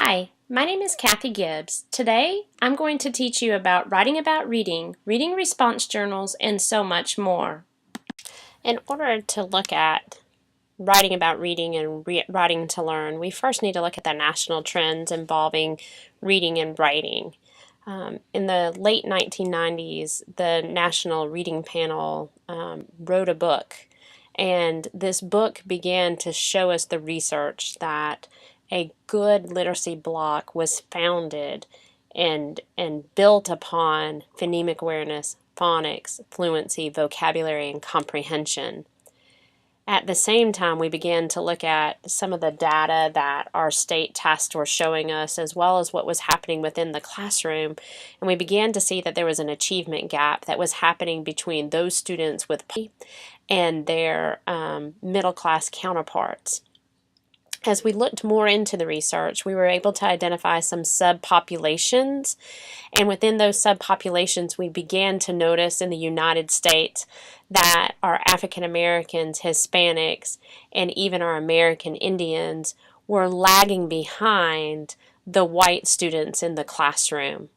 Hi, my name is Kathy Gibbs. Today I'm going to teach you about writing about reading, reading response journals, and so much more. In order to look at writing about reading and writing to learn, we first need to look at the national trends involving reading and writing. In the late 1990s, the National Reading Panel wrote a book, and this book began to show us the research that a good literacy block was founded and built upon phonemic awareness, phonics, fluency, vocabulary, and comprehension. At the same time, we began to look at some of the data that our state tests were showing us, as well as what was happening within the classroom, and we began to see that there was an achievement gap that was happening between those students with and their middle class counterparts. As we looked more into the research, we were able to identify some subpopulations, and within those subpopulations, we began to notice in the United States that our African Americans, Hispanics, and even our American Indians were lagging behind the white students in the classroom.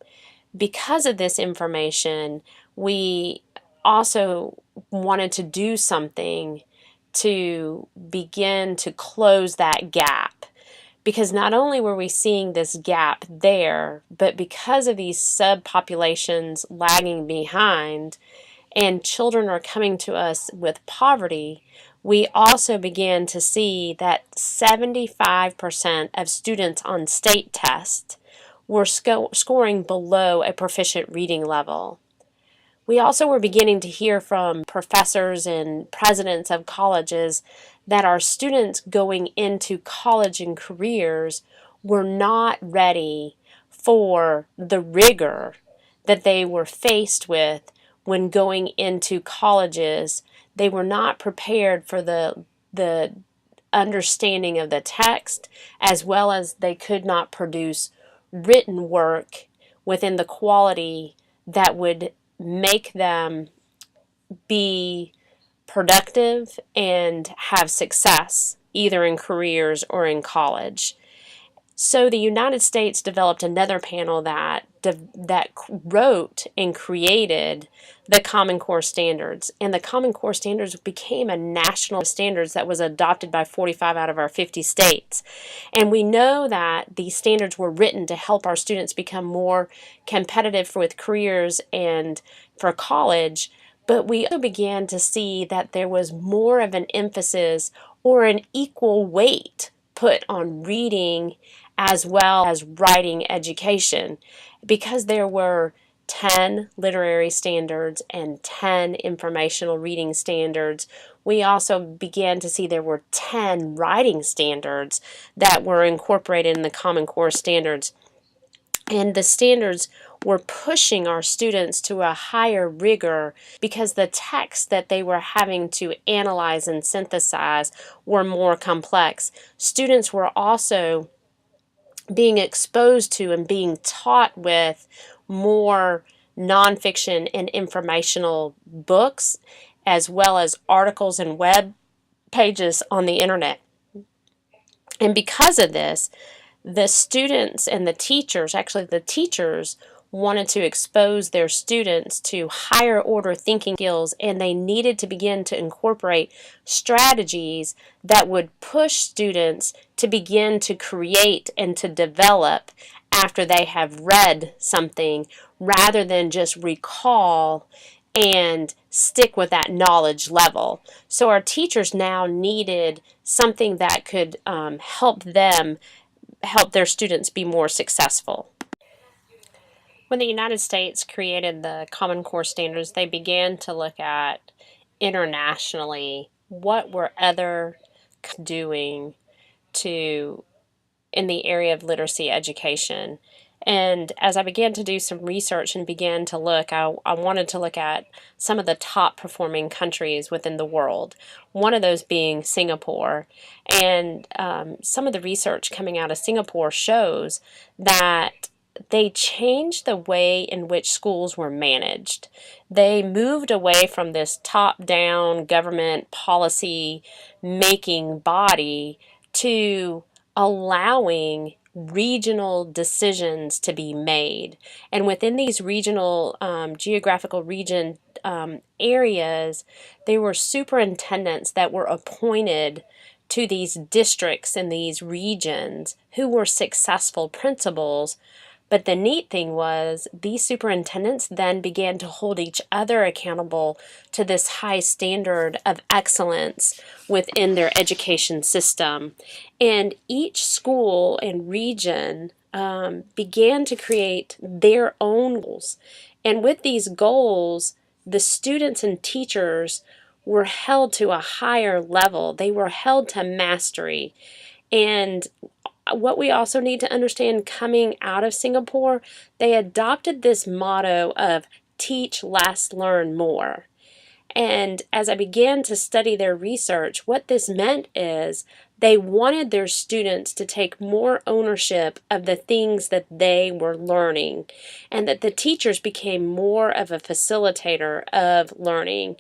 Because of this information, we also wanted to do something to begin to close that gap, because not only were we seeing this gap there, but because of these subpopulations lagging behind and children are coming to us with poverty, we also began to see that 75% of students on state tests were scoring below a proficient reading level. We also were beginning to hear from professors and presidents of colleges that our students going into college and careers were not ready for the rigor that they were faced with when going into colleges. They were not prepared for the understanding of the text, as well as they could not produce written work within the quality that would make them be productive and have success either in careers or in college. So the United States developed another panel that wrote and created the Common Core Standards, and the Common Core Standards became a national standards that was adopted by 45 out of our 50 states. And we know that these standards were written to help our students become more competitive with careers and for college, but we also began to see that there was more of an emphasis or an equal weight put on reading as well as writing education, because there were 10 literary standards and 10 informational reading standards. We also began to see there were 10 writing standards that were incorporated in the Common Core Standards. And the standards were pushing our students to a higher rigor because the texts that they were having to analyze and synthesize were more complex. Students were also being exposed to and being taught with more nonfiction and informational books, as well as articles and web pages on the internet. And because of this, the students and the teachers, actually the teachers, wanted to expose their students to higher order thinking skills, and they needed to begin to incorporate strategies that would push students to begin to create and to develop after they have read something, rather than just recall and stick with that knowledge level. So our teachers now needed something that could help their students be more successful. When the United States created the Common Core Standards, they began to look at internationally what were other doing to in the area of literacy education. And as I began to do some research and began to look, I wanted to look at some of the top performing countries within the world, one of those being Singapore. And some of the research coming out of Singapore shows that they changed the way in which schools were managed. They moved away from this top-down government policy making body to allowing regional decisions to be made. And within these regional geographical region areas, there were superintendents that were appointed to these districts and these regions who were successful principals. But the neat thing was these superintendents then began to hold each other accountable to this high standard of excellence within their education system. And each school and region began to create their own goals. And with these goals, the students and teachers were held to a higher level. They were held to mastery. And what we also need to understand coming out of Singapore, they adopted this motto of teach less, learn more. And as I began to study their research, what this meant is they wanted their students to take more ownership of the things that they were learning, and that the teachers became more of a facilitator of learning.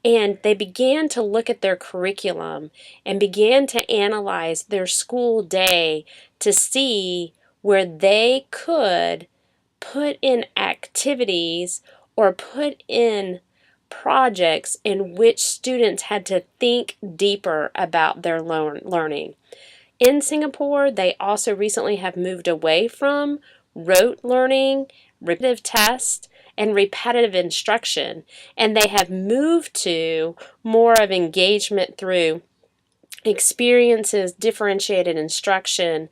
And they began to look at their curriculum and began to analyze their school day to see where they could put in activities or put in projects in which students had to think deeper about their learning. In Singapore, they also recently have moved away from rote learning, repetitive tests, and repetitive instruction, and they have moved to more of engagement through experiences, differentiated instruction,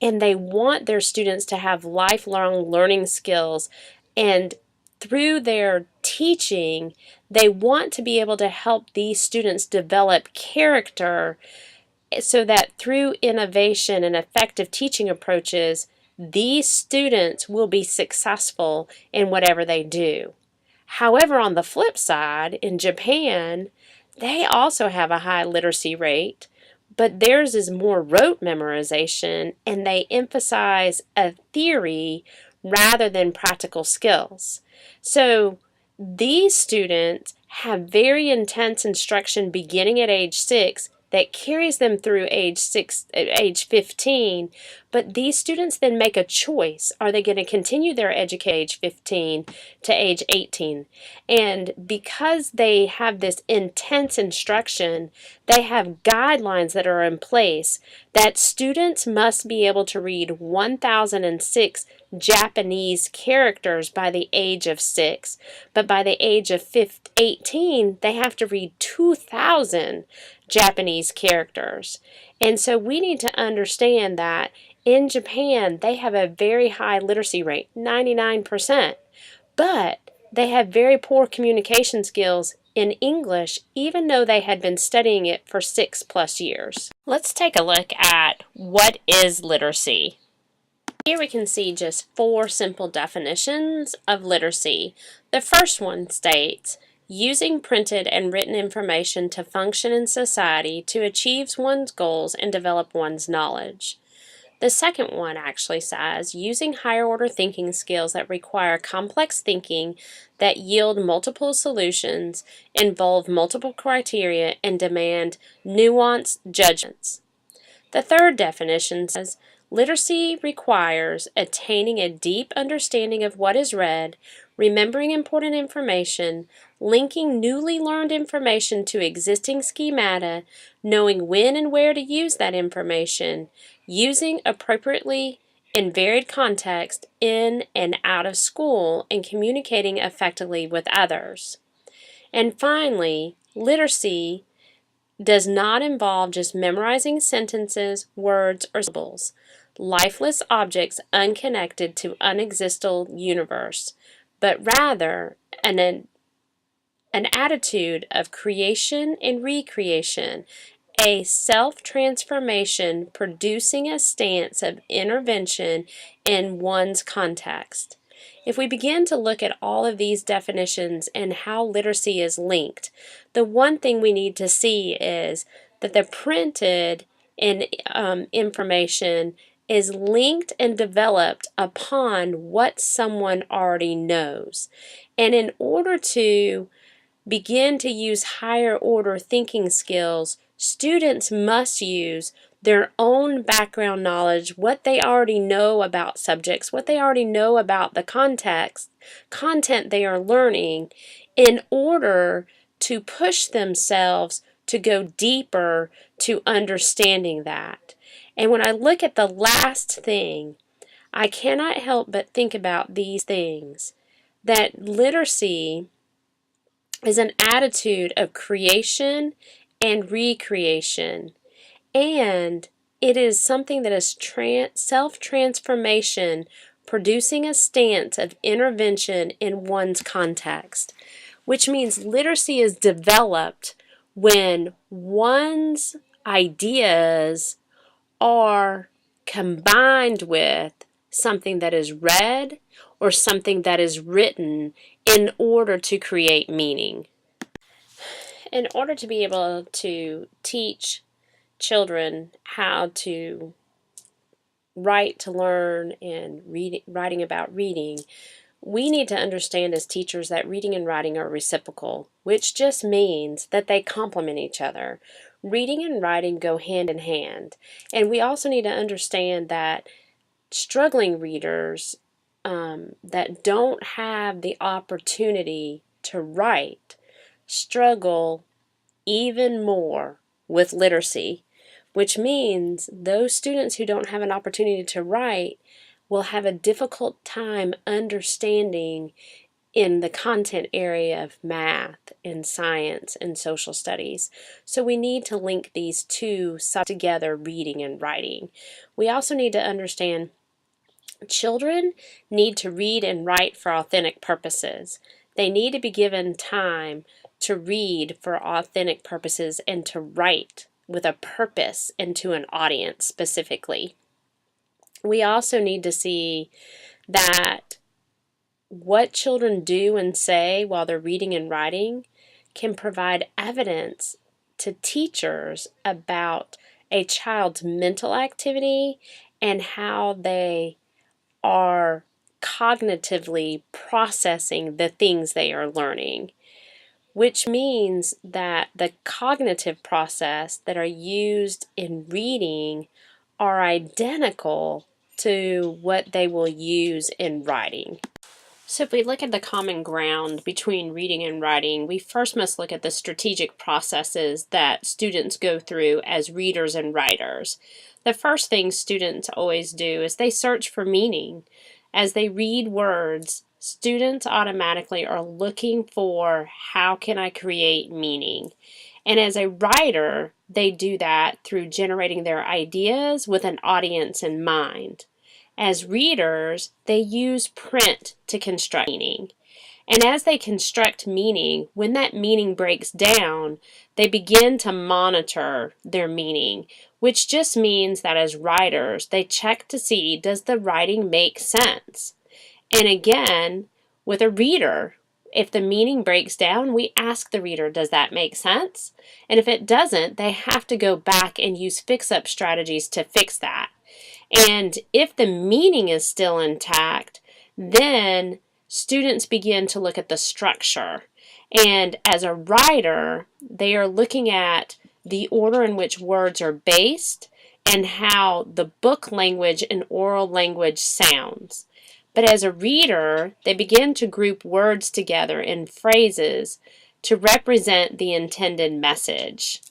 and they want their students to have lifelong learning skills. And through their teaching, they want to be able to help these students develop character so that through innovation and effective teaching approaches, these students will be successful in whatever they do. However, on the flip side, in Japan, they also have a high literacy rate, but theirs is more rote memorization, and they emphasize a theory rather than practical skills. So these students have very intense instruction beginning at age 6 that carries them through age 15, but these students then make a choice. Are they going to continue their education age 15 to age 18? And because they have this intense instruction, they have guidelines that are in place that students must be able to read 1006 Japanese characters by the age of 6, but by the age of 18, they have to read 2,000 Japanese characters. And so we need to understand that in Japan, they have a very high literacy rate, 99%, but they have very poor communication skills in English, even though they had been studying it for 6+ years. Let's take a look at what is literacy. Here we can see just 4 simple definitions of literacy. The first one states, using printed and written information to function in society to achieve one's goals and develop one's knowledge. The second one actually says, using higher order thinking skills that require complex thinking that yield multiple solutions, involve multiple criteria, and demand nuanced judgments. The third definition says, literacy requires attaining a deep understanding of what is read, remembering important information, linking newly learned information to existing schemata, knowing when and where to use that information, using appropriately in varied context in and out of school, and communicating effectively with others. And finally, literacy does not involve just memorizing sentences, words, or symbols, lifeless objects unconnected to unexistent universe, but rather an attitude of creation and recreation, a self-transformation producing a stance of intervention in one's context. If we begin to look at all of these definitions and how literacy is linked, the one thing we need to see is that the printed information is linked and developed upon what someone already knows. And in order to begin to use higher order thinking skills, students must use their own background knowledge, what they already know about subjects, what they already know about the content they are learning, in order to push themselves to go deeper to understanding that. And when I look at the last thing, I cannot help but think about these things, that literacy is an attitude of creation and recreation, and it is something that is self-transformation, producing a stance of intervention in one's context, which means literacy is developed when one's ideas are combined with something that is read or something that is written in order to create meaning. In order to be able to teach children how to write to learn and writing about reading, we need to understand as teachers that reading and writing are reciprocal, which just means that they complement each other. Reading and writing go hand in hand. And we also need to understand that struggling readers that don't have the opportunity to write struggle even more with literacy, which means those students who don't have an opportunity to write will have a difficult time understanding in the content area of math and science and social studies. So we need to link these two sides together, reading and writing. We also need to understand children need to read and write for authentic purposes. They need to be given time to read for authentic purposes and to write with a purpose and to an audience specifically. We also need to see that what children do and say while they're reading and writing can provide evidence to teachers about a child's mental activity and how they are cognitively processing the things they are learning, which means that the cognitive process that are used in reading are identical to what they will use in writing. So if we look at the common ground between reading and writing, we first must look at the strategic processes that students go through as readers and writers. The first thing students always do is they search for meaning. As they read words, students automatically are looking for how can I create meaning. And as a writer, they do that through generating their ideas with an audience in mind. As readers, they use print to construct meaning. And as they construct meaning, when that meaning breaks down, they begin to monitor their meaning, which just means that as writers, they check to see, does the writing make sense? And again, with a reader, if the meaning breaks down, we ask the reader, does that make sense? And if it doesn't, they have to go back and use fix-up strategies to fix that. And if the meaning is still intact, then students begin to look at the structure. And as a writer, they are looking at the order in which words are based and how the book language and oral language sounds. But as a reader, they begin to group words together in phrases to represent the intended message.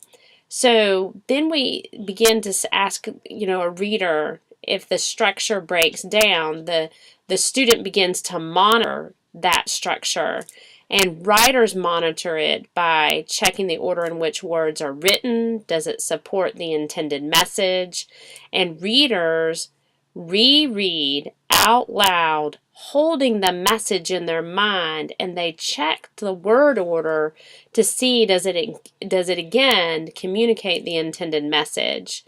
So then we begin to ask, a reader, if the structure breaks down, the student begins to monitor that structure. And writers monitor it by checking the order in which words are written. Does it support the intended message? And readers reread out loud, holding the message in their mind, and they check the word order to see does it again communicate the intended message.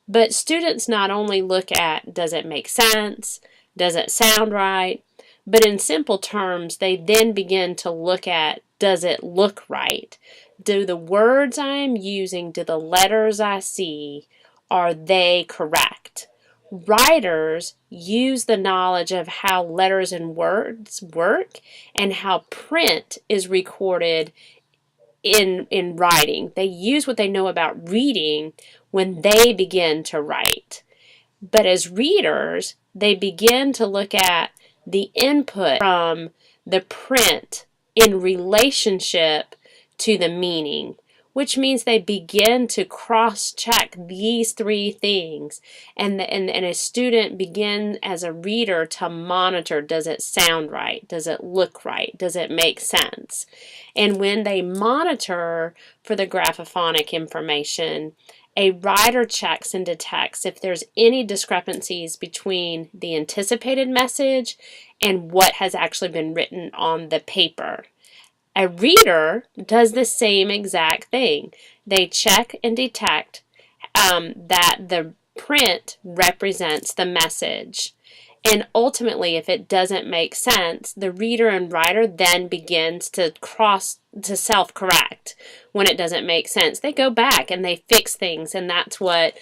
But students not only look at does it make sense, does it sound right, but in simple terms they then begin to look at does it look right? Do the words I am using, do the letters I see, are they correct? Writers use the knowledge of how letters and words work and how print is recorded in writing. They use what they know about reading when they begin to write. But as readers, they begin to look at the input from the print in relationship to the meaning, which means they begin to cross-check these three things. And a student begins as a reader to monitor, does it sound right? Does it look right? Does it make sense? And when they monitor for the graphophonic information, a writer checks and detects if there's any discrepancies between the anticipated message and what has actually been written on the paper. A reader does the same exact thing. They check and detect that the print represents the message. And ultimately, if it doesn't make sense, the reader and writer then begins to self-correct when it doesn't make sense. They go back and they fix things, and that's what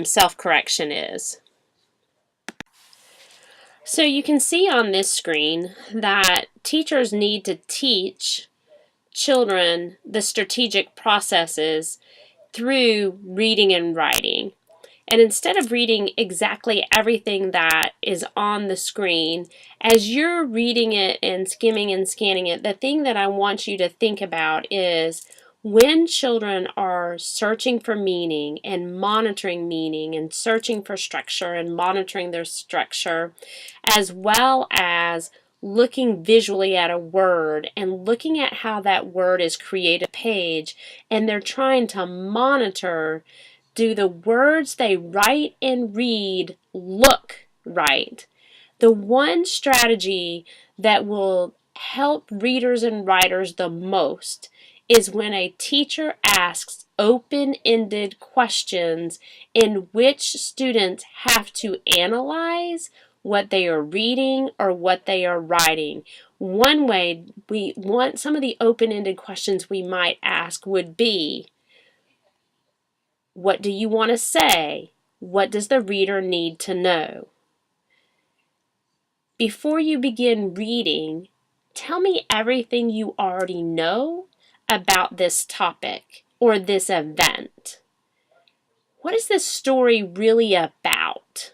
self-correction is. So you can see on this screen that teachers need to teach children the strategic processes through reading and writing. And instead of reading exactly everything that is on the screen, as you're reading it and skimming and scanning it, the thing that I want you to think about is when children are searching for meaning and monitoring meaning and searching for structure and monitoring their structure, as well as looking visually at a word and looking at how that word is created on a page, and they're trying to monitor, do the words they write and read look right? The one strategy that will help readers and writers the most is when a teacher asks open-ended questions in which students have to analyze what they are reading or what they are writing. One way some of the open-ended questions we might ask would be, what do you want to say? What does the reader need to know? Before you begin reading, tell me everything you already know about this topic or this event. What is this story really about?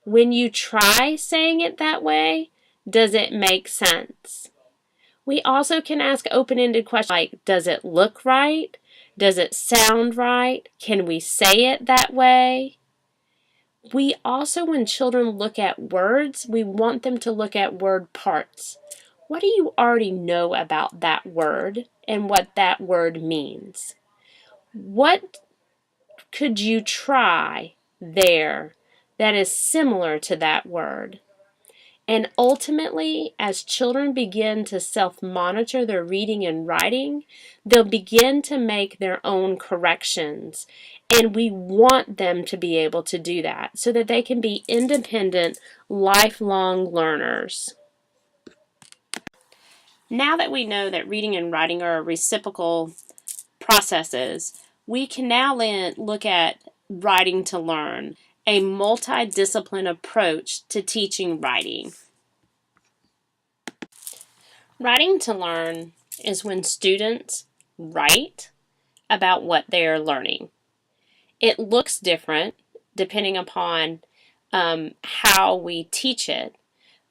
When you try saying it that way, does it make sense? We also can ask open-ended questions like, does it look right? Does it sound right? Can we say it that way? We also, when children look at words, we want them to look at word parts. What do you already know about that word and what that word means? What could you try there that is similar to that word? And ultimately, as children begin to self-monitor their reading and writing, they'll begin to make their own corrections. And we want them to be able to do that so that they can be independent, lifelong learners. Now that we know that reading and writing are reciprocal processes, we can now look at writing to learn, a multidisciplinary approach to teaching writing. Writing to learn is when students write about what they are learning. It looks different depending upon how we teach it,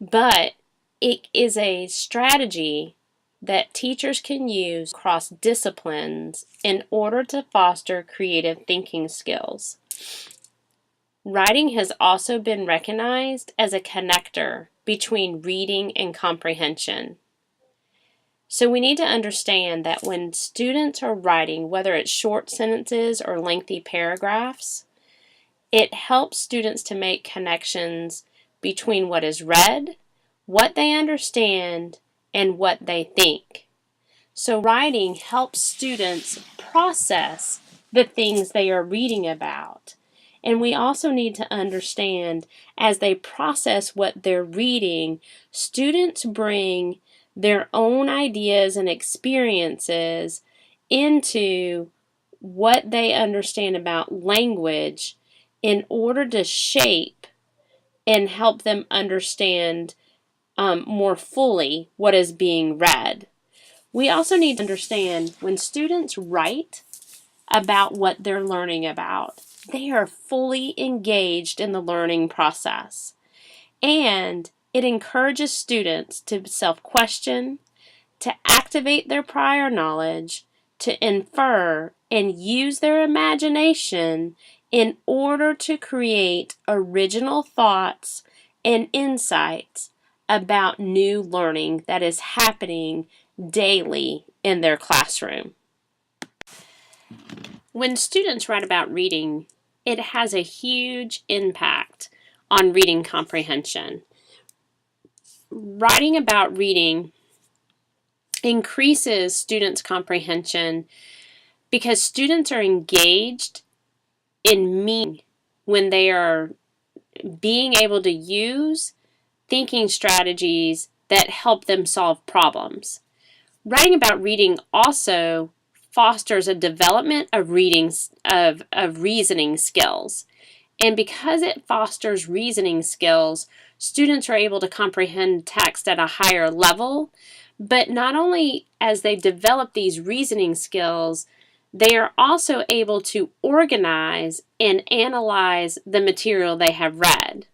but it is a strategy that teachers can use across disciplines in order to foster creative thinking skills. Writing has also been recognized as a connector between reading and comprehension. So we need to understand that when students are writing, whether it's short sentences or lengthy paragraphs, it helps students to make connections between what is read, what they understand, and what they think. So writing helps students process the things they are reading about. And we also need to understand, as they process what they're reading, students bring their own ideas and experiences into what they understand about language in order to shape and help them understand more fully what is being read. We also need to understand when students write, about what they're learning about. They are fully engaged in the learning process. And it encourages students to self-question, to activate their prior knowledge, to infer and use their imagination in order to create original thoughts and insights about new learning that is happening daily in their classroom. When students write about reading, it has a huge impact on reading comprehension. Writing about reading increases students' comprehension because students are engaged in meaning when they are being able to use thinking strategies that help them solve problems. Writing about reading also fosters a development of reasoning skills. And because it fosters reasoning skills, students are able to comprehend text at a higher level. But not only as they develop these reasoning skills, they are also able to organize and analyze the material they have read.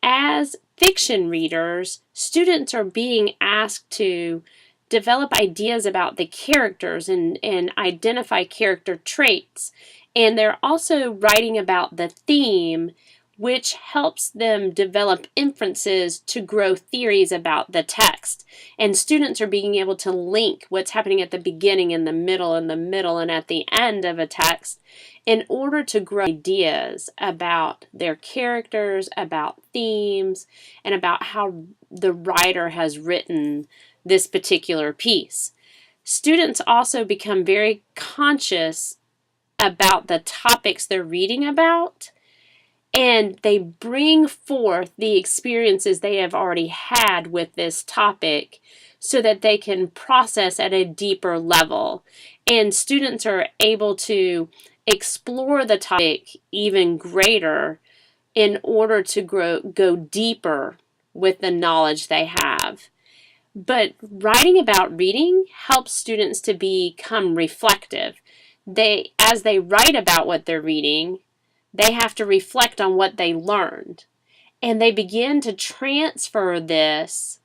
As fiction readers, students are being asked to develop ideas about the characters and identify character traits. And they're also writing about the theme, which helps them develop inferences to grow theories about the text. And students are being able to link what's happening at the beginning and the middle and at the end of a text in order to grow ideas about their characters, about themes, and about how the writer has written this particular piece. Students also become very conscious about the topics they're reading about, and they bring forth the experiences they have already had with this topic so that they can process at a deeper level. And students are able to explore the topic even greater in order to go deeper with the knowledge they have. But writing about reading helps students to become reflective. As they write about what they're reading, they have to reflect on what they learned. And they begin to transfer this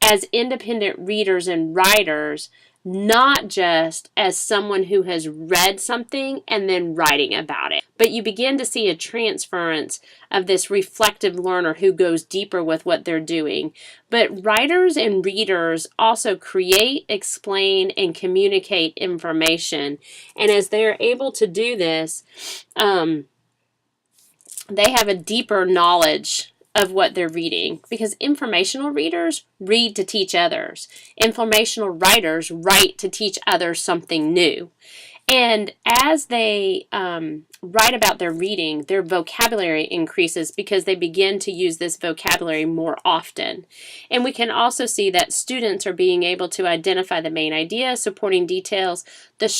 as independent readers and writers, not just as someone who has read something and then writing about it. But you begin to see a transference of this reflective learner who goes deeper with what they're doing. But writers and readers also create, explain, and communicate information. And as they're able to do this, they have a deeper knowledge of what they're reading, because informational readers read to teach others. Informational writers write to teach others something new. And as they write about their reading, their vocabulary increases because they begin to use this vocabulary more often. And we can also see that students are being able to identify the main idea, supporting details, the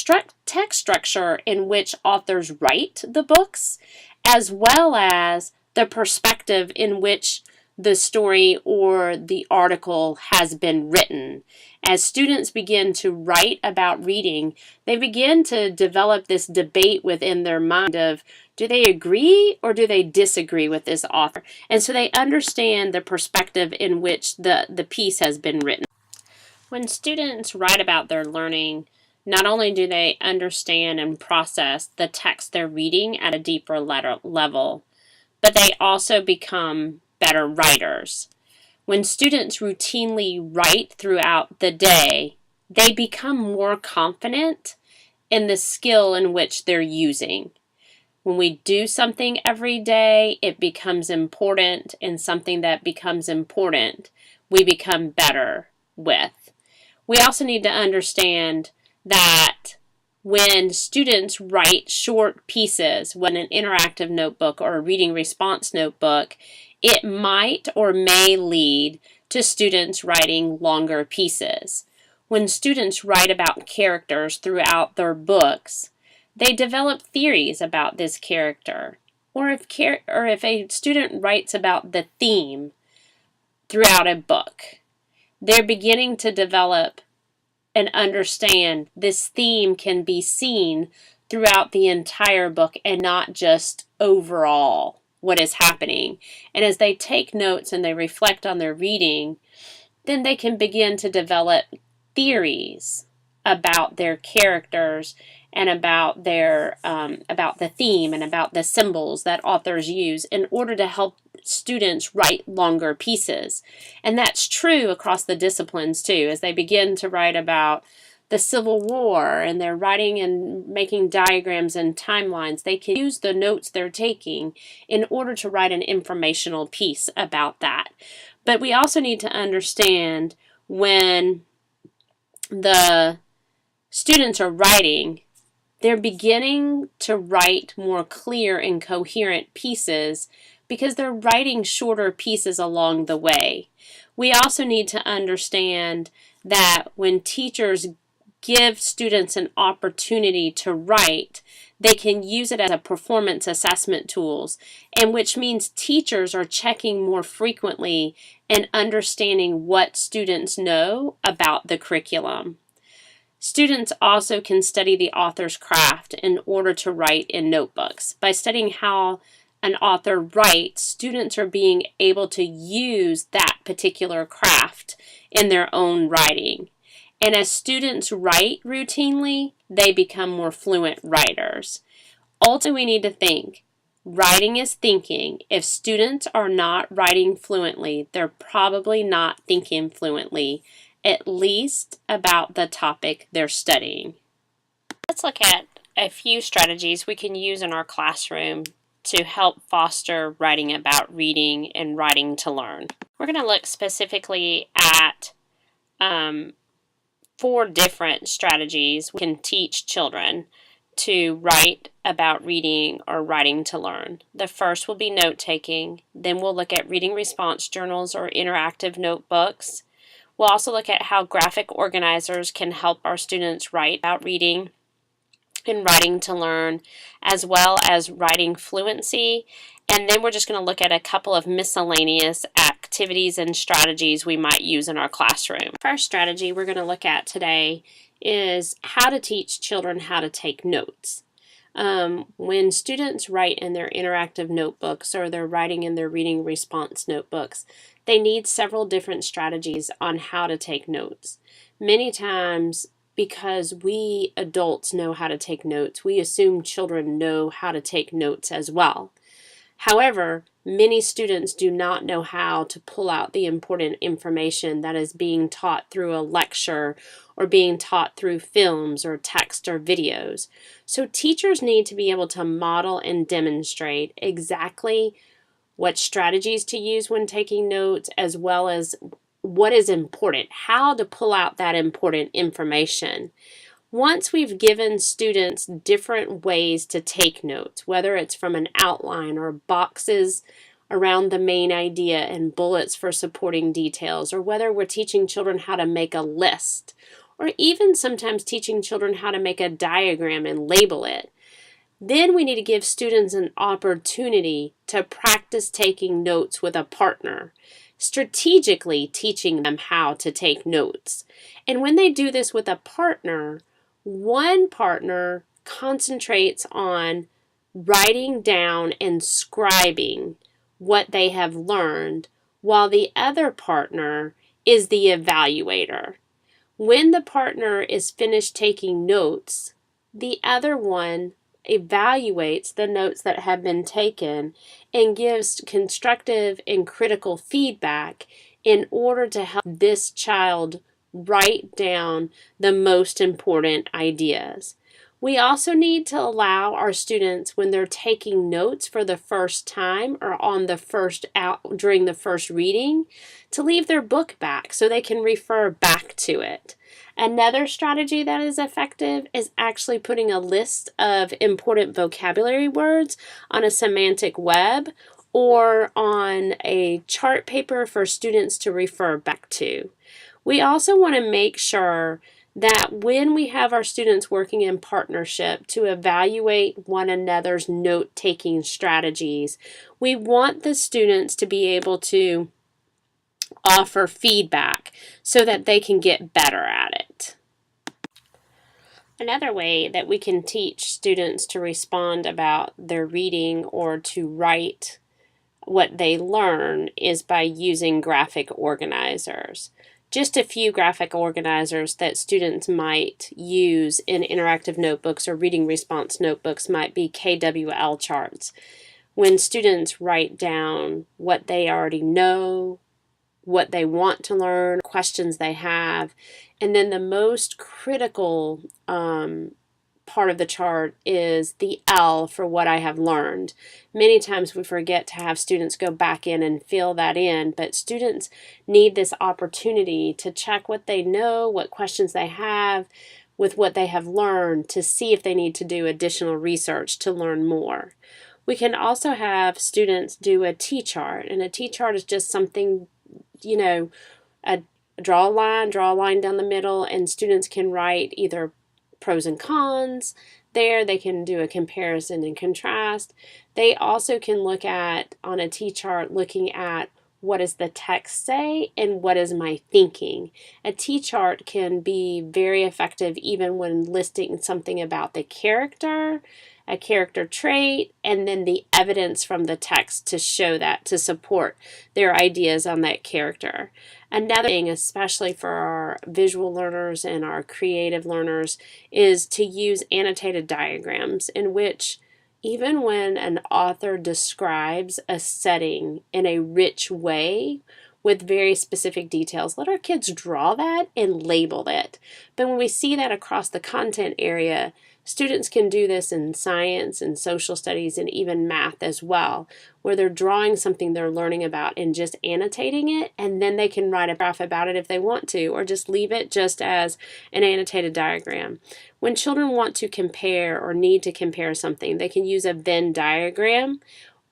text structure in which authors write the books, as well as the perspective in which the story or the article has been written. As students begin to write about reading, they begin to develop this debate within their mind of, do they agree or do they disagree with this author? And so they understand the perspective in which the piece has been written. When students write about their learning, not only do they understand and process the text they're reading at a deeper level, but they also become better writers. When students routinely write throughout the day, they become more confident in the skill in which they're using. When we do something every day, it becomes important, and something that becomes important, we become better with. We also need to understand that when students write short pieces, when an interactive notebook or a reading response notebook, it might or may lead to students writing longer pieces. When students write about characters throughout their books, they develop theories about this character. Or if a student writes about the theme throughout a book, they're beginning to develop and understand this theme can be seen throughout the entire book and not just overall what is happening. And as they take notes and they reflect on their reading, then they can begin to develop theories about their characters and about their about the theme and about the symbols that authors use in order to help students write longer pieces. And that's true across the disciplines too. As they begin to write about the Civil War and they're writing and making diagrams and timelines, they can use the notes they're taking in order to write an informational piece about that. But we also need to understand when the students are writing, they're beginning to write more clear and coherent pieces because they're writing shorter pieces along the way. We also need to understand that when teachers give students an opportunity to write, they can use it as a performance assessment tools, and which means teachers are checking more frequently and understanding what students know about the curriculum. Students also can study the author's craft in order to write in notebooks. By studying how an author writes, students are being able to use that particular craft in their own writing. And as students write routinely, they become more fluent writers. Ultimately, we need to think. Writing is thinking. If students are not writing fluently, they're probably not thinking fluently, at least about the topic they're studying. Let's look at a few strategies we can use in our classroom to help foster writing about reading and writing to learn. We're going to look specifically at 4 different strategies we can teach children to write about reading or writing to learn. The first will be note-taking. Then we'll look at reading response journals or interactive notebooks. We'll also look at how graphic organizers can help our students write about reading and writing to learn, as well as writing fluency. And then we're just going to look at a couple of miscellaneous activities and strategies we might use in our classroom. First strategy we're going to look at today is how to teach children how to take notes. When students write in their interactive notebooks or they're writing in their reading response notebooks, they need several different strategies on how to take notes. Many times, because we adults know how to take notes, we assume children know how to take notes as well. However, many students do not know how to pull out the important information that is being taught through a lecture or being taught through films or text or videos. So teachers need to be able to model and demonstrate exactly what strategies to use when taking notes, as well as what is important, how to pull out that important information. Once we've given students different ways to take notes, whether it's from an outline or boxes around the main idea and bullets for supporting details, or whether we're teaching children how to make a list, or even sometimes teaching children how to make a diagram and label it, then we need to give students an opportunity to practice taking notes with a partner, strategically teaching them how to take notes. And when they do this with a partner, one partner concentrates on writing down and scribing what they have learned, while the other partner is the evaluator. When the partner is finished taking notes, the other one evaluates the notes that have been taken and gives constructive and critical feedback in order to help this child write down the most important ideas. We also need to allow our students, when they're taking notes for the first time or during the first reading, to leave their book back so they can refer back to it. Another strategy that is effective is actually putting a list of important vocabulary words on a semantic web or on a chart paper for students to refer back to. We also want to make sure that when we have our students working in partnership to evaluate one another's note-taking strategies, we want the students to be able to offer feedback so that they can get better at it. Another way that we can teach students to respond about their reading or to write what they learn is by using graphic organizers. Just a few graphic organizers that students might use in interactive notebooks or reading response notebooks might be KWL charts. When students write down what they already know, what they want to learn, questions they have, and then the most critical part of the chart is the L for what I have learned. Many times we forget to have students go back in and fill that in, but students need this opportunity to check what they know, what questions they have with what they have learned to see if they need to do additional research to learn more. We can also have students do a T-chart, and a T-chart is just something, a draw a line down the middle, and students can write either pros and cons there. They can do a comparison and contrast. They also can look at, on a T-chart, looking at what does the text say and what is my thinking. A T-chart can be very effective even when listing something about the character, a character trait, and then the evidence from the text to show that, to support their ideas on that character. Another thing, especially for our visual learners and our creative learners, is to use annotated diagrams in which even when an author describes a setting in a rich way with very specific details, let our kids draw that and label it. But when we see that across the content area, students can do this in science and social studies and even math as well, where they're drawing something they're learning about and just annotating it, and then they can write a graph about it if they want to, or just leave it just as an annotated diagram. When children want to compare or need to compare something, they can use a Venn diagram,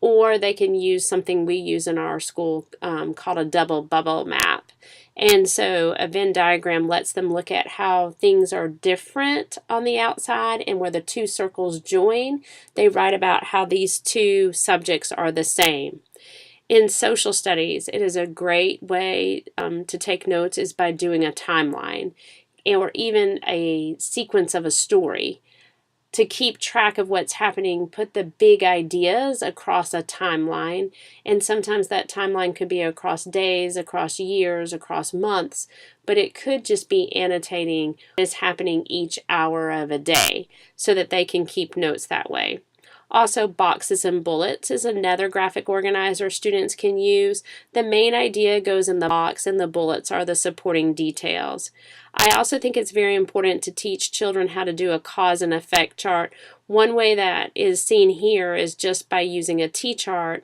or they can use something we use in our school called a double bubble map. And so a Venn diagram lets them look at how things are different on the outside, and where the two circles join, they write about how these two subjects are the same. In social studies, it is a great way to take notes is by doing a timeline or even a sequence of a story. To keep track of what's happening, put the big ideas across a timeline, and sometimes that timeline could be across days, across years, across months, but it could just be annotating what is happening each hour of a day so that they can keep notes that way. Also, boxes and bullets is another graphic organizer students can use. The main idea goes in the box, and the bullets are the supporting details. I also think it's very important to teach children how to do a cause and effect chart. One way that is seen here is just by using a T-chart,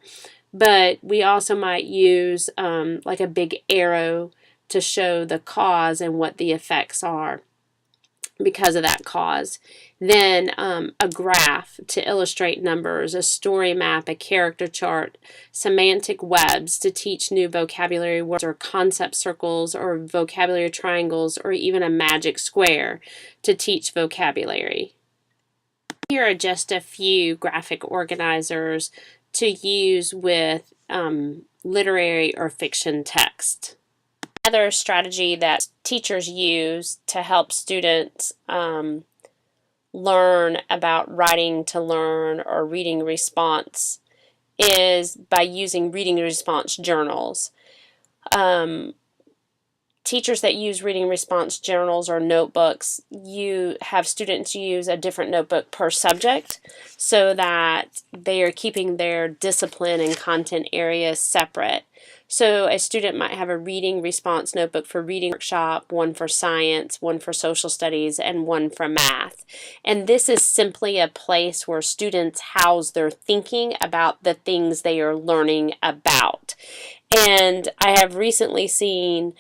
but we also might use like a big arrow to show the cause and what the effects are because of that cause. Then a graph to illustrate numbers, a story map, a character chart, semantic webs to teach new vocabulary words, or concept circles or vocabulary triangles, or even a magic square to teach vocabulary. Here are just a few graphic organizers to use with literary or fiction text. Another strategy that teachers use to help students learn about writing to learn or reading response is by using reading response journals. Teachers that use reading response journals or notebooks, you have students use a different notebook per subject so that they are keeping their discipline and content areas separate. So a student might have a reading response notebook for reading workshop, one for science, one for social studies, and one for math. And this is simply a place where students house their thinking about the things they are learning about. And I have recently seen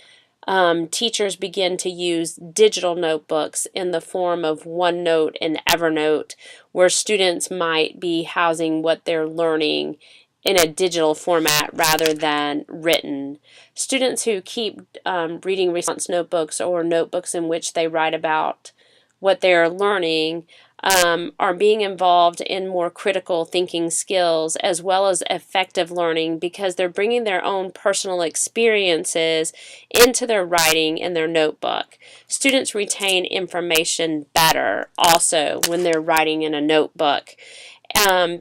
teachers begin to use digital notebooks in the form of OneNote and Evernote, where students might be housing what they're learning in a digital format rather than written. Students who keep reading response notebooks or notebooks in which they write about what they're learning are being involved in more critical thinking skills as well as effective learning because they're bringing their own personal experiences into their writing in their notebook. Students retain information better also when they're writing in a notebook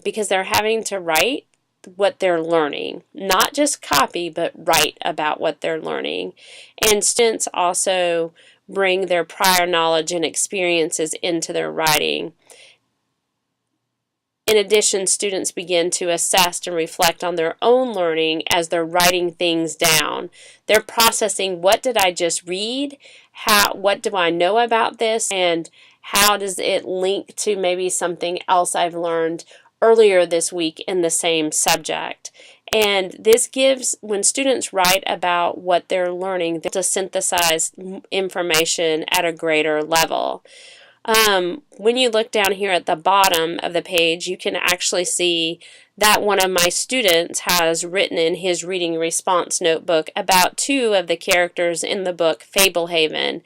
because they're having to write what they're learning, not just copy, but write about what they're learning. And students also bring their prior knowledge and experiences into their writing. In addition, students begin to assess and reflect on their own learning as they're writing things down. They're processing, what did I just read? What do I know about this? And how does it link to maybe something else I've learned earlier this week in the same subject? And this gives, when students write about what they're learning, they're able to synthesize information at a greater level. When you look down here at the bottom of the page, you can actually see that one of my students has written in his reading response notebook about two of the characters in the book Fablehaven.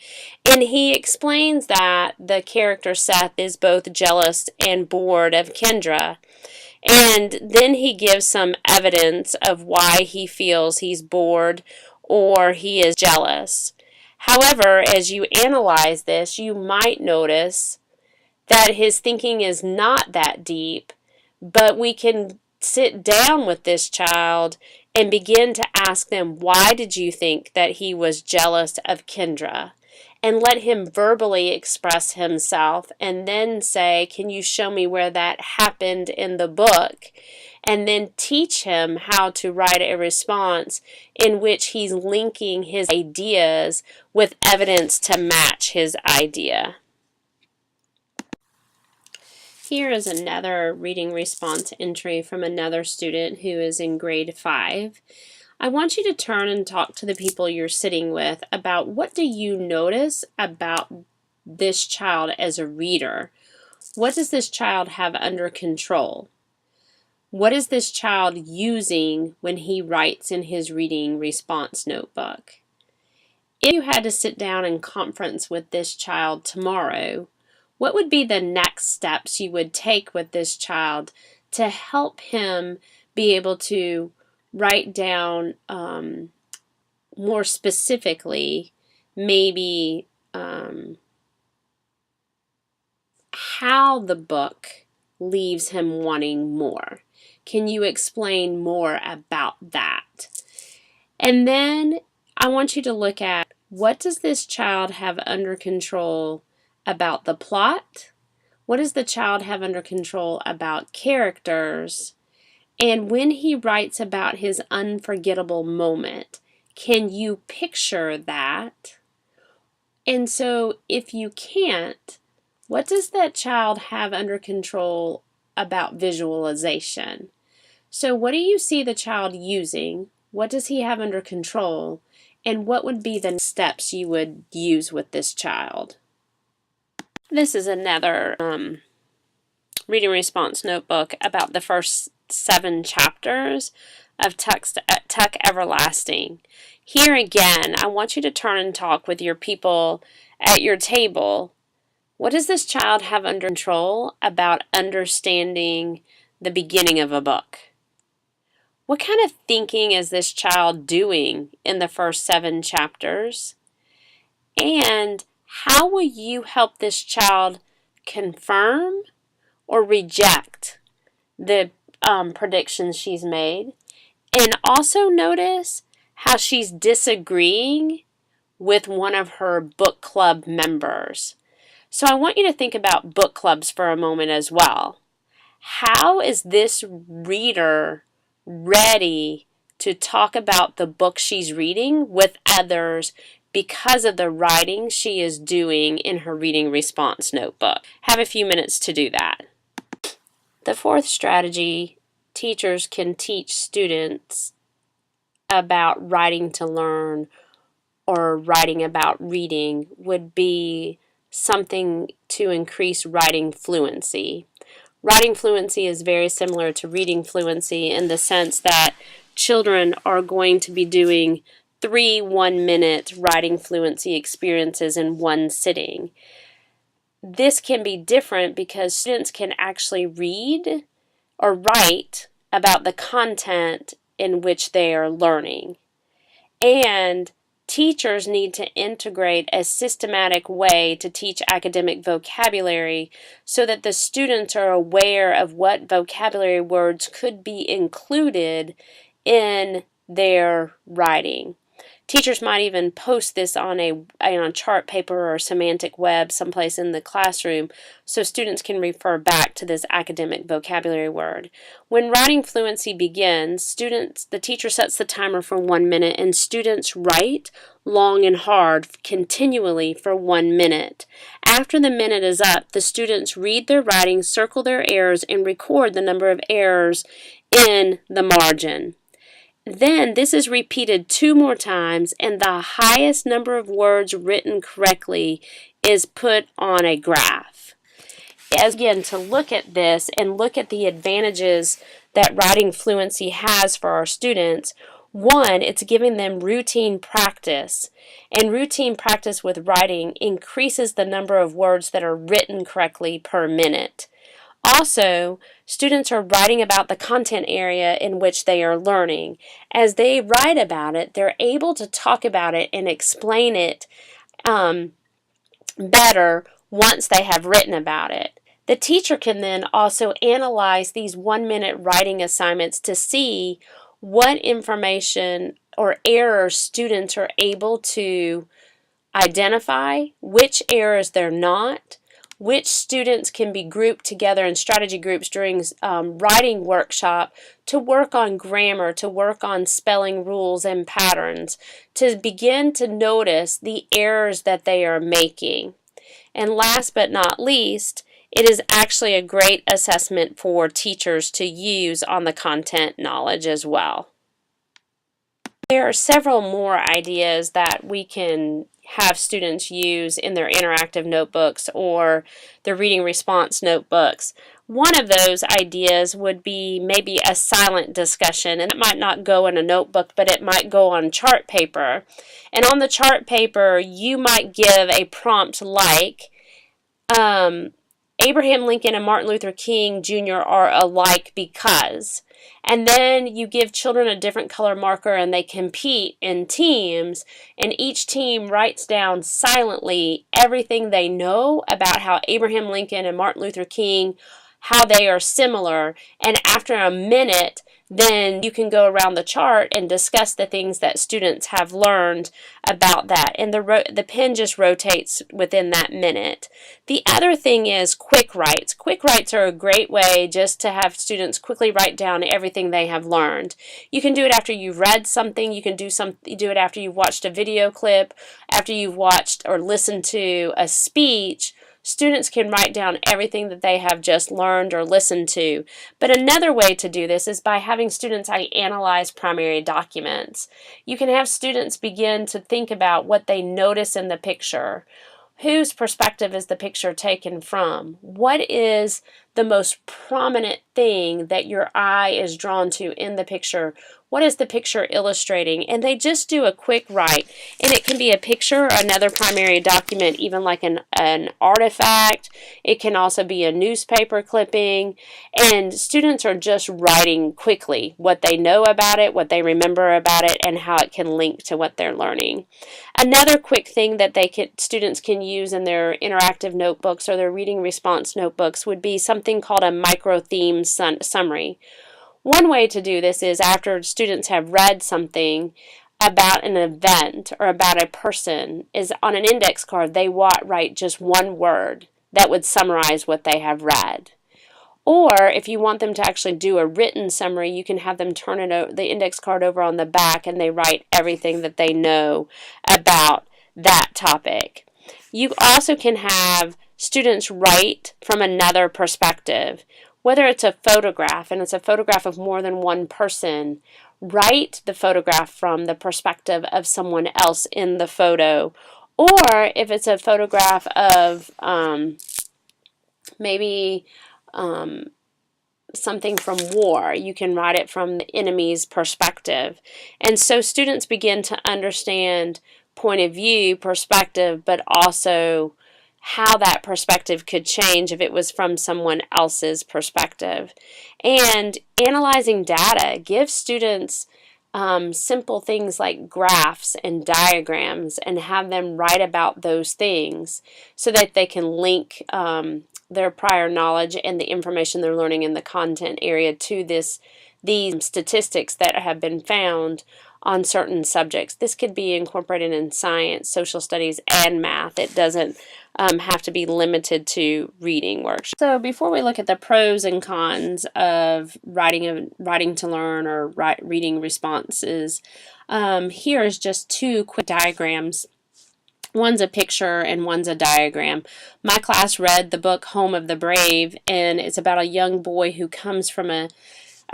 And he explains that the character Seth is both jealous and bored of Kendra. And then he gives some evidence of why he feels he's bored or he is jealous. However, as you analyze this, you might notice that his thinking is not that deep, but we can sit down with this child and begin to ask them, why did you think that he was jealous of Kendra? And let him verbally express himself and then say, can you show me where that happened in the book? And then teach him how to write a response in which he's linking his ideas with evidence to match his idea. Here is another reading response entry from another student who is in grade 5. I want you to turn and talk to the people you're sitting with about what do you notice about this child as a reader. What does this child have under control? What is this child using when he writes in his reading response notebook? If you had to sit down and conference with this child tomorrow, what would be the next steps you would take with this child to help him be able to write down more specifically maybe how the book leaves him wanting more? Can you explain more about that? And then I want you to look at, what does this child have under control about the plot? What does the child have under control about characters? And when he writes about his unforgettable moment, can you picture that? And so if you can't, what does that child have under control about visualization? So what do you see the child using? What does he have under control? And what would be the steps you would use with this child? This is another reading response notebook about the first 7 chapters of Tuck Everlasting. Here again, I want you to turn and talk with your people at your table. What does this child have under control about understanding the beginning of a book? What kind of thinking is this child doing in the first 7 chapters? And how will you help this child confirm or reject the predictions she's made? And also notice how she's disagreeing with one of her book club members. So I want you to think about book clubs for a moment as well. How is this reader ready to talk about the book she's reading with others because of the writing she is doing in her reading response notebook? Have a few minutes to do that. The fourth strategy teachers can teach students about writing to learn or writing about reading would be something to increase writing fluency. Writing fluency is very similar to reading fluency in the sense that children are going to be doing 3 one-minute writing fluency experiences in one sitting. this can be different because students can actually read or write about the content in which they are learning. And teachers need to integrate a systematic way to teach academic vocabulary so that the students are aware of what vocabulary words could be included in their writing. Teachers might even post this on a chart paper or semantic web someplace in the classroom so students can refer back to this academic vocabulary word. When writing fluency begins, the teacher sets the timer for 1 minute and students write long and hard continually for 1 minute. After the minute is up, the students read their writing, circle their errors, and record the number of errors in the margin. Then this is repeated 2 more times, and the highest number of words written correctly is put on a graph. Again, to look at this and look at the advantages that writing fluency has for our students, one, it's giving them routine practice, and routine practice with writing increases the number of words that are written correctly per minute. Also, students are writing about the content area in which they are learning. As they write about it, they're able to talk about it and explain it better once they have written about it. The teacher can then also analyze these 1-minute writing assignments to see what information or errors students are able to identify, which errors they're not, which students can be grouped together in strategy groups during writing workshop to work on grammar, to work on spelling rules and patterns, to begin to notice the errors that they are making. And last but not least, it is actually a great assessment for teachers to use on the content knowledge as well. There are several more ideas that we can have students use in their interactive notebooks or their reading response notebooks. One of those ideas would be maybe a silent discussion, and it might not go in a notebook, but it might go on chart paper. And on the chart paper, you might give a prompt like, Abraham Lincoln and Martin Luther King Jr. are alike because. And then you give children a different color marker and they compete in teams, and each team writes down silently everything they know about how Abraham Lincoln and Martin Luther King, how they are similar. And after a minute, then you can go around the chart and discuss the things that students have learned about that. And the pen just rotates within that minute. The other thing is quick writes. Quick writes are a great way just to have students quickly write down everything they have learned. You can do it after you've read something. You can do it after you've watched a video clip, after you've watched or listened to a speech. Students can write down everything that they have just learned or listened to. But another way to do this is by having students analyze primary documents. You can have students begin to think about what they notice in the picture. Whose perspective is the picture taken from? What is the most prominent thing that your eye is drawn to in the picture? What is the picture illustrating? And they just do a quick write. And it can be a picture or another primary document, even like an artifact. It can also be a newspaper clipping. And students are just writing quickly what they know about it, what they remember about it, and how it can link to what they're learning. Another quick thing that students can use in their interactive notebooks or their reading response notebooks would be something called a micro-theme summary. One way to do this is after students have read something about an event or about a person, is on an index card they write just one word that would summarize what they have read. Or if you want them to actually do a written summary, you can have them turn the index card over on the back and they write everything that they know about that topic. You also can have students write from another perspective. Whether it's a photograph and it's a photograph of more than one person, write the photograph from the perspective of someone else in the photo. Or if it's a photograph of maybe something from war, you can write it from the enemy's perspective. And so students begin to understand point of view, perspective, but also how that perspective could change if it was from someone else's perspective. And analyzing data gives students simple things like graphs and diagrams and have them write about those things so that they can link their prior knowledge and the information they're learning in the content area to these statistics that have been found on certain subjects. This could be incorporated in science, social studies, and math. It doesn't have to be limited to reading workshops. So before we look at the pros and cons of writing to learn or reading responses, here is just two quick diagrams. One's a picture and one's a diagram. My class read the book Home of the Brave, and it's about a young boy who comes from a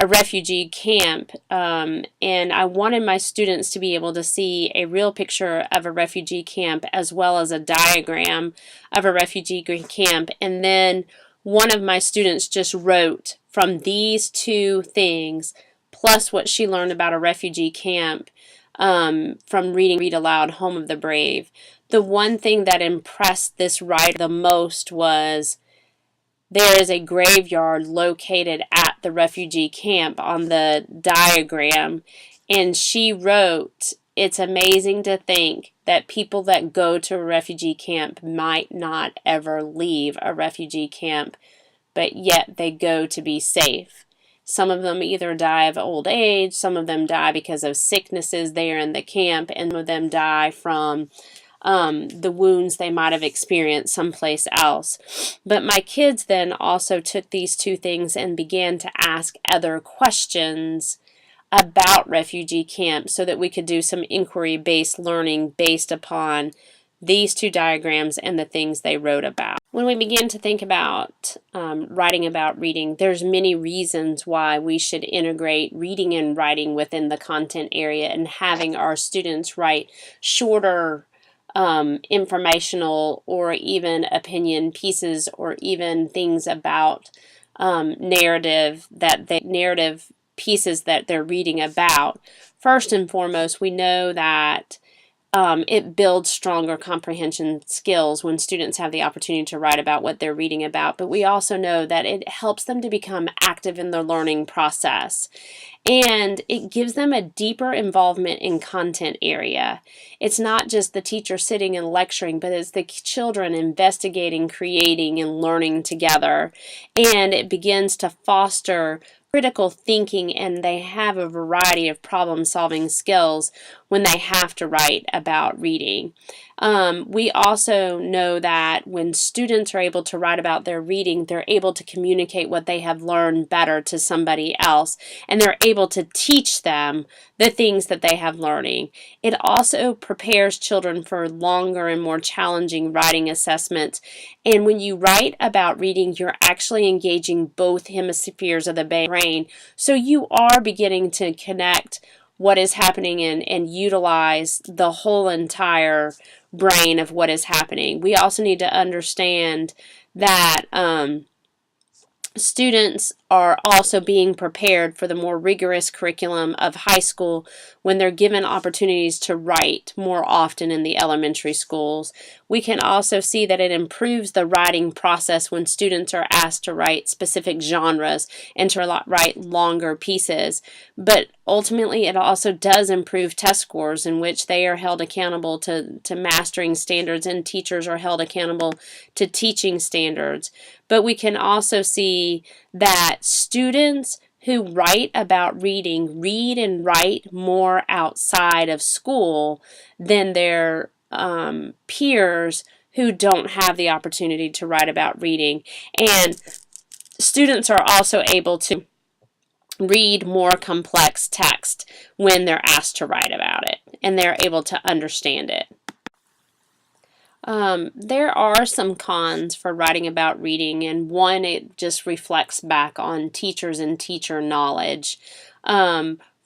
refugee camp, and I wanted my students to be able to see a real picture of a refugee camp as well as a diagram of a refugee camp, and then one of my students just wrote from these two things plus what she learned about a refugee camp from read aloud Home of the Brave. The one thing that impressed this writer the most was there is a graveyard located at the refugee camp on the diagram, and she wrote, "It's amazing to think that people that go to a refugee camp might not ever leave a refugee camp, but yet they go to be safe. Some of them either die of old age, some of them die because of sicknesses there in the camp, and some of them die from the wounds they might have experienced someplace else." But my kids then also took these two things and began to ask other questions about refugee camps so that we could do some inquiry-based learning based upon these two diagrams and the things they wrote about. When we begin to think about writing about reading, there's many reasons why we should integrate reading and writing within the content area, and having our students write shorter informational or even opinion pieces or even things about narrative pieces that they're reading about. First and foremost, we know that it builds stronger comprehension skills when students have the opportunity to write about what they're reading about, but we also know that it helps them to become active in their learning process. And it gives them a deeper involvement in content area. It's not just the teacher sitting and lecturing, but it's the children investigating, creating, and learning together. And it begins to foster critical thinking, and they have a variety of problem-solving skills when they have to write about reading. We also know that when students are able to write about their reading, they're able to communicate what they have learned better to somebody else, and they're able to teach them the things that they have learning. It also prepares children for longer and more challenging writing assessments. And when you write about reading, you're actually engaging both hemispheres of the brain. So you are beginning to connect what is happening and utilize the whole entire brain of what is happening. We also need to understand that students are also being prepared for the more rigorous curriculum of high school when they're given opportunities to write more often in the elementary schools. We can also see that it improves the writing process when students are asked to write specific genres and to write longer pieces. But ultimately, it also does improve test scores in which they are held accountable to mastering standards, and teachers are held accountable to teaching standards. But we can also see that students who write about reading read and write more outside of school than their peers who don't have the opportunity to write about reading. And students are also able to read more complex text when they're asked to write about it, and they're able to understand it. There are some cons for writing about reading, and one, it just reflects back on teachers and teacher knowledge.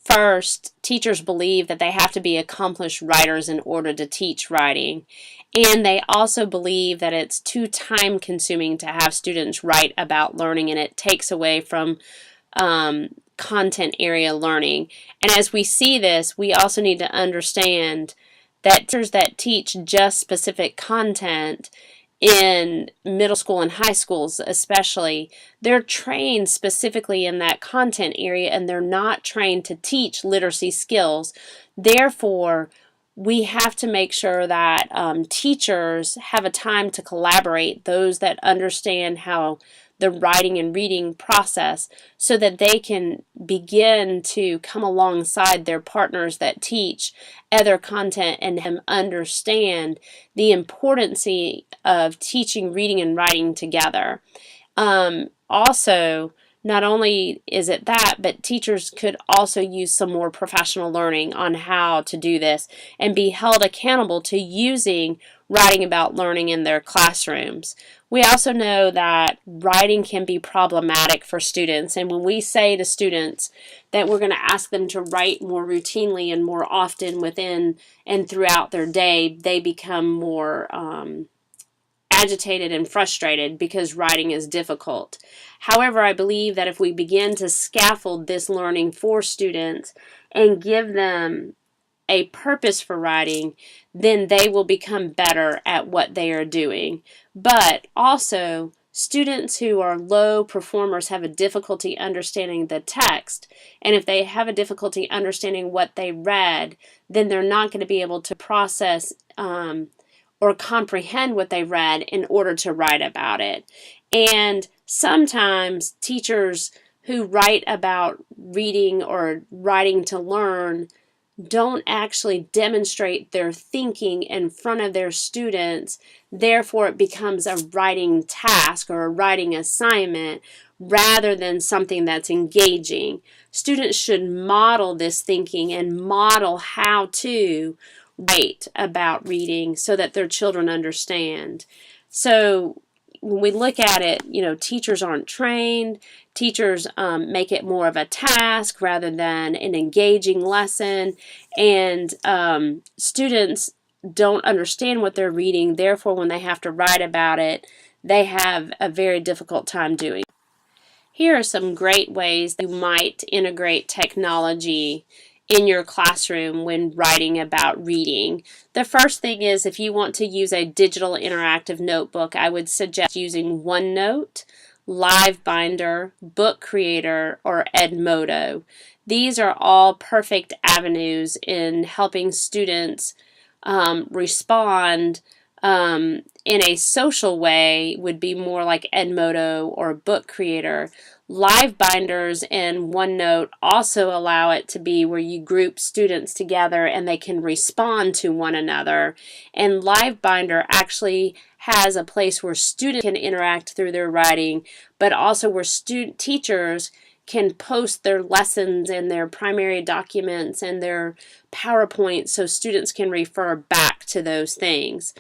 First, teachers believe that they have to be accomplished writers in order to teach writing, and they also believe that it's too time-consuming to have students write about learning, and it takes away from content area learning. And as we see this, we also need to understand that teachers that teach just specific content in middle school and high schools especially, they're trained specifically in that content area and they're not trained to teach literacy skills. Therefore, we have to make sure that teachers have a time to collaborate, those that understand how the writing and reading process, so that they can begin to come alongside their partners that teach other content and them understand the importance of teaching reading and writing together. Also, not only is it that, but teachers could also use some more professional learning on how to do this and be held accountable to using writing about learning in their classrooms. We also know that writing can be problematic for students, and when we say to students that we're going to ask them to write more routinely and more often within and throughout their day, they become more agitated and frustrated because writing is difficult. However, I believe that if we begin to scaffold this learning for students and give them a purpose for writing, then they will become better at what they are doing. But also, students who are low performers have a difficulty understanding the text, and if they have a difficulty understanding what they read, then they're not going to be able to process or comprehend what they read in order to write about it. And sometimes teachers who write about reading or writing to learn don't actually demonstrate their thinking in front of their students. Therefore, it becomes a writing task or a writing assignment rather than something that's engaging. Students should model this thinking and model how to write about reading so that their children understand. So when we look at it, teachers aren't trained. Teachers make it more of a task rather than an engaging lesson, and students don't understand what they're reading. Therefore, when they have to write about it, they have a very difficult time doing it. Here are some great ways you might integrate technology in your classroom when writing about reading. The first thing is, if you want to use a digital interactive notebook, I would suggest using OneNote, LiveBinder, Book Creator, or Edmodo. These are all perfect avenues in helping students respond in a social way. Would be more like Edmodo or Book Creator. Live binders and OneNote also allow it to be where you group students together and they can respond to one another. And Live Binder actually has a place where students can interact through their writing, but also where teachers can post their lessons and their primary documents and their PowerPoint so students can refer back to those things.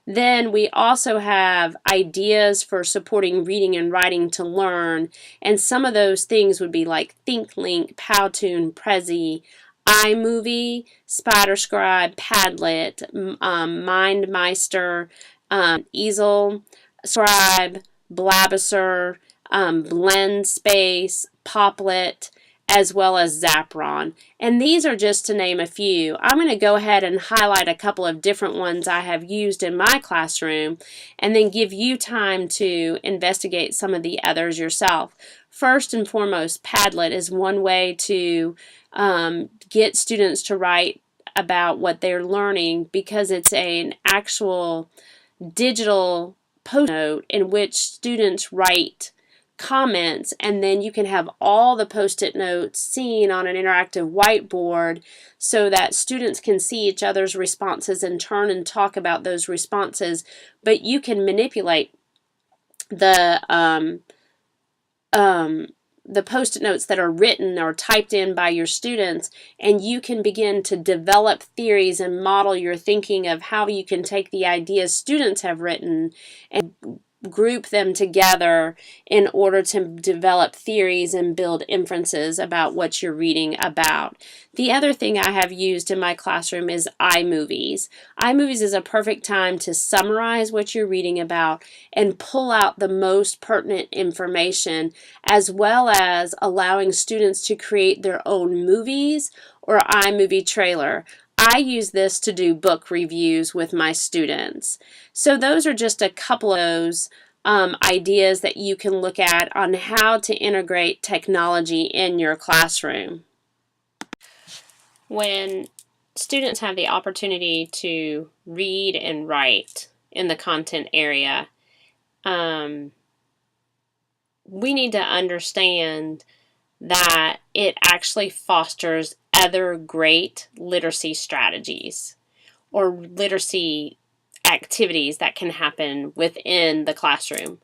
Then we also have ideas for supporting reading and writing to learn, and some of those things would be like ThinkLink, Powtoon, Prezi, iMovie, SpiderScribe, Padlet, MindMeister, Easel, Scribe, Blabber, BlendSpace, Poplet, as well as Zapron. And these are just to name a few. I'm going to go ahead and highlight a couple of different ones I have used in my classroom and then give you time to investigate some of the others yourself. First and foremost, Padlet is one way to get students to write about what they're learning, because it's an actual digital post note in which students write comments, and then you can have all the post-it notes seen on an interactive whiteboard so that students can see each other's responses and turn and talk about those responses. But you can manipulate the post-it notes that are written or typed in by your students, and you can begin to develop theories and model your thinking of how you can take the ideas students have written and group them together in order to develop theories and build inferences about what you're reading about. The other thing I have used in my classroom is iMovies. iMovies is a perfect time to summarize what you're reading about and pull out the most pertinent information, as well as allowing students to create their own movies or iMovie trailer. I use this to do book reviews with my students. So those are just a couple of those ideas that you can look at on how to integrate technology in your classroom. When students have the opportunity to read and write in the content area, we need to understand that it actually fosters other great literacy strategies or literacy activities that can happen within the classroom.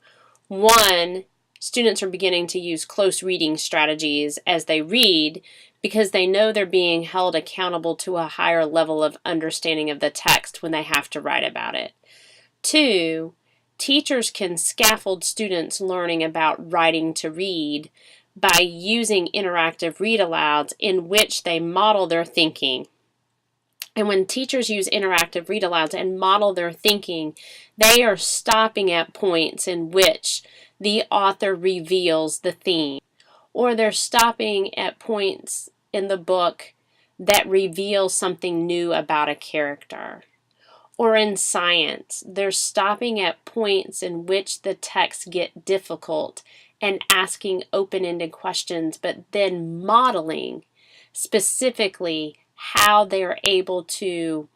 One, students are beginning to use close reading strategies as they read because they know they're being held accountable to a higher level of understanding of the text when they have to write about it. Two, teachers can scaffold students learning about writing to read by using interactive read-alouds in which they model their thinking. And when teachers use interactive read-alouds and model their thinking, they are stopping at points in which the author reveals the theme, or they're stopping at points in the book that reveal something new about a character. Or in science, they're stopping at points in which the texts get difficult and asking open-ended questions, but then modeling specifically how they're able to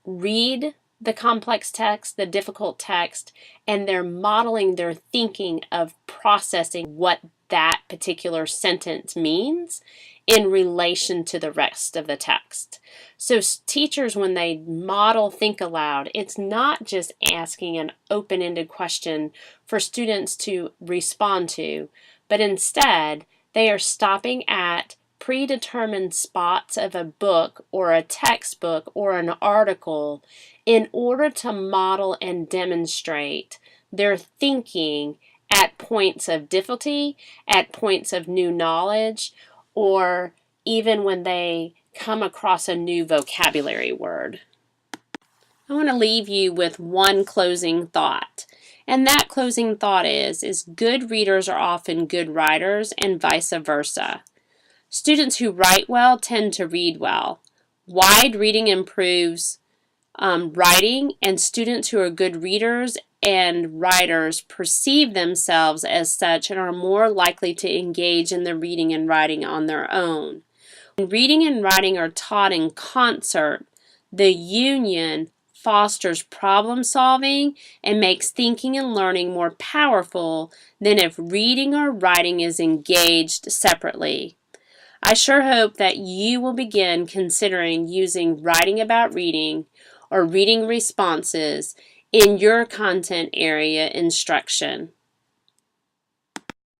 read the complex text, the difficult text, and they're modeling their thinking of processing what that particular sentence means in relation to the rest of the text. So teachers, when they model Think Aloud, it's not just asking an open-ended question for students to respond to, but instead they are stopping at predetermined spots of a book or a textbook or an article in order to model and demonstrate their thinking at points of difficulty, at points of new knowledge, or even when they come across a new vocabulary word. I want to leave you with one closing thought. And that closing thought is good readers are often good writers and vice versa. Students who write well tend to read well. Wide reading improves writing, and students who are good readers and writers perceive themselves as such and are more likely to engage in the reading and writing on their own. When reading and writing are taught in concert, the union fosters problem solving and makes thinking and learning more powerful than if reading or writing is engaged separately. I sure hope that you will begin considering using writing about reading or reading responses in your content area instruction.